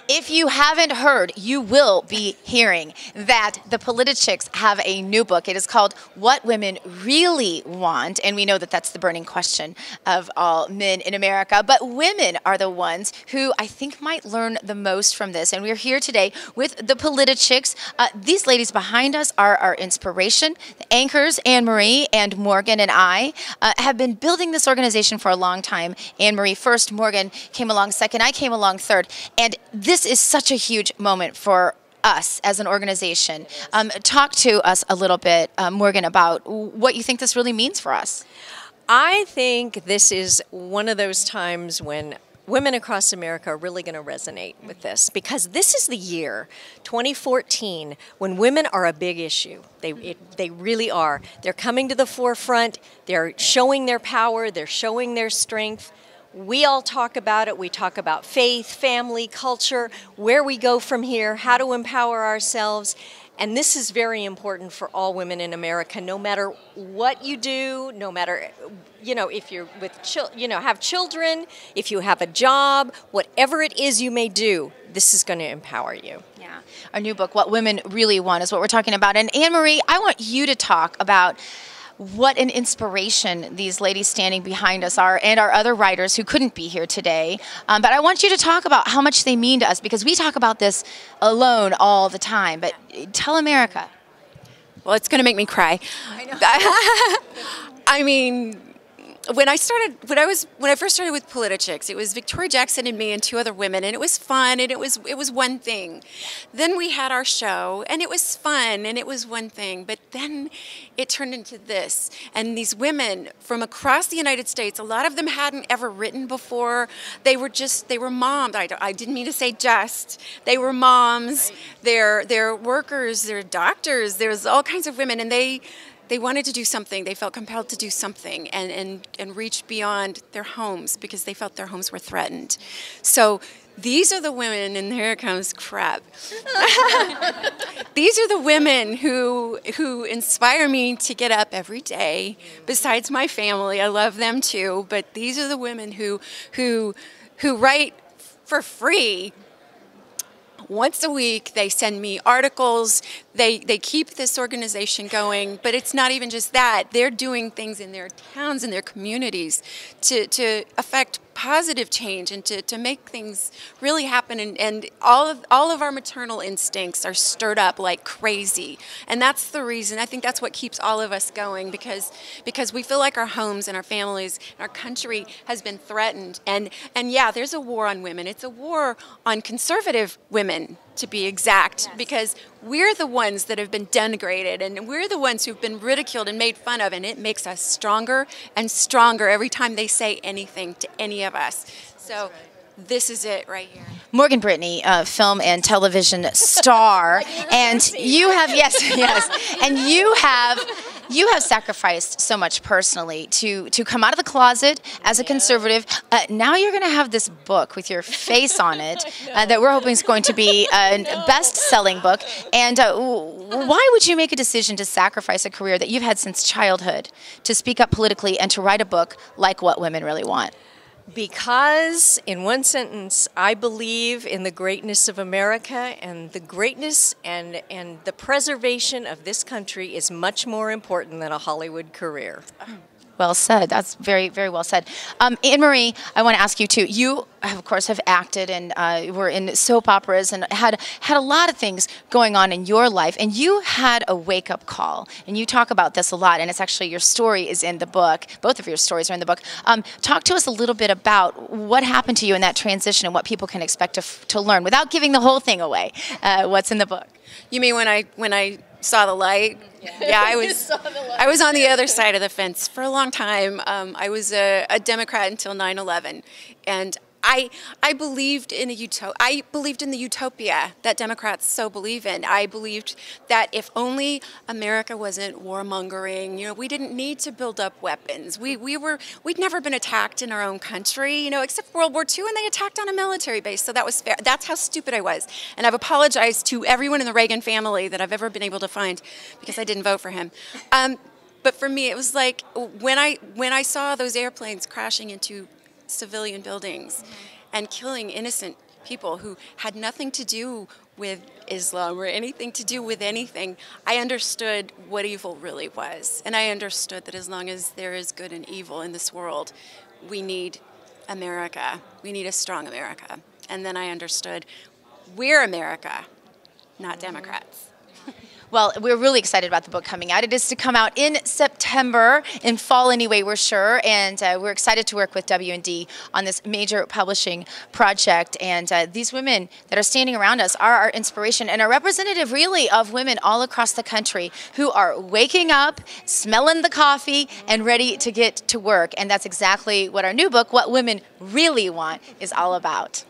If you haven't heard, you will be hearing that the Politichicks have a new book. It is called What Women Really Want, and we know that that's the burning question of all men in America. But women are the ones who I think might learn the most from this, and we're here today with the Politichicks. These ladies behind us are our inspiration. The anchors, Anne-Marie and Morgan and I, have been building this organization for a long time. Anne-Marie first, Morgan came along second, I came along third, and this is such a huge moment for us as an organization. Talk to us a little bit, Morgan, about what you think this really means for us. I think this is one of those times when women across America are really going to resonate with this, because this is the year, 2014, when women are a big issue. They really are. They're coming to the forefront. They're showing their power. They're showing their strength. We all talk about it. We talk about faith, family, culture, where we go from here, how to empower ourselves. And this is very important for all women in America, no matter what you do, no matter, if you're with, have children, if you have a job, whatever it is you may do, this is going to empower you. Yeah. Our new book, What Women Really Want, is what we're talking about. And Anne-Marie, I want you to talk about what an inspiration these ladies standing behind us are, and our other writers who couldn't be here today. But I want you to talk about how much they mean to us, because we talk about this alone all the time. But tell America. Well, it's going to make me cry. I know. I mean, when I first started with Politichicks, it was Victoria Jackson and me and two other women, and it was fun, and it was one thing. Then we had our show, and it was fun, and it was one thing. But then it turned into this, and these women from across the United States, a lot of them hadn't ever written before. They were moms. I didn't mean to say just. They were moms. Right. They're workers. They're doctors. There's all kinds of women, and they wanted to do something. They felt compelled to do something and reach beyond their homes because they felt their homes were threatened. So these are the women, and here comes crap. These are the women who inspire me to get up every day. Besides my family, I love them too, but these are the women who write for free. Once a week, they send me articles. They keep this organization going, but it's not even just that. They're doing things in their towns and their communities to affect positive change and to make things really happen. And all of our maternal instincts are stirred up like crazy. And that's the reason. I think that's what keeps all of us going, because we feel like our homes and our families and our country has been threatened. And yeah, there's a war on women. It's a war on conservative women, to be exact, yes. Because we're the ones that have been denigrated, and we're the ones who've been ridiculed and made fun of, and it makes us stronger and stronger every time they say anything to any of us. So this is it right here. Morgan Brittany, film and television star, and you have and you have sacrificed so much personally to come out of the closet as a conservative. Now you're going to have this book with your face on it that we're hoping is going to be a best-selling book. And why would you make a decision to sacrifice a career that you've had since childhood to speak up politically and to write a book like What Women Really Want? Because, in one sentence, I believe in the greatness of America, and the greatness and the preservation of this country is much more important than a Hollywood career. Well said. That's very, very well said. Anne-Marie, I want to ask you too. You, of course, have acted and were in soap operas and had a lot of things going on in your life. And you had a wake-up call. And you talk about this a lot. And it's actually, your story is in the book. Both of your stories are in the book. Talk to us a little bit about what happened to you in that transition and what people can expect to learn without giving the whole thing away. What's in the book? You mean when I saw the light? Yeah, I was on the other side of the fence for a long time. I was a Democrat until 9/11, and I believed in the utopia that Democrats so believe in. I believed that if only America wasn't warmongering, we didn't need to build up weapons. We'd never been attacked in our own country, except World War II, and they attacked on a military base, so that was fair. That's how stupid I was. And I've apologized to everyone in the Reagan family that I've ever been able to find because I didn't vote for him. But for me, it was like when I saw those airplanes crashing into civilian buildings and killing innocent people who had nothing to do with Islam or anything to do with anything, I understood what evil really was. And I understood that as long as there is good and evil in this world, we need America. We need a strong America. And then I understood we're America, not Democrats. Well, we're really excited about the book coming out. It is to come out in September, in fall anyway, we're sure. And we're excited to work with WND on this major publishing project. And these women that are standing around us are our inspiration and are representative really of women all across the country who are waking up, smelling the coffee, and ready to get to work. And that's exactly what our new book, What Women Really Want, is all about.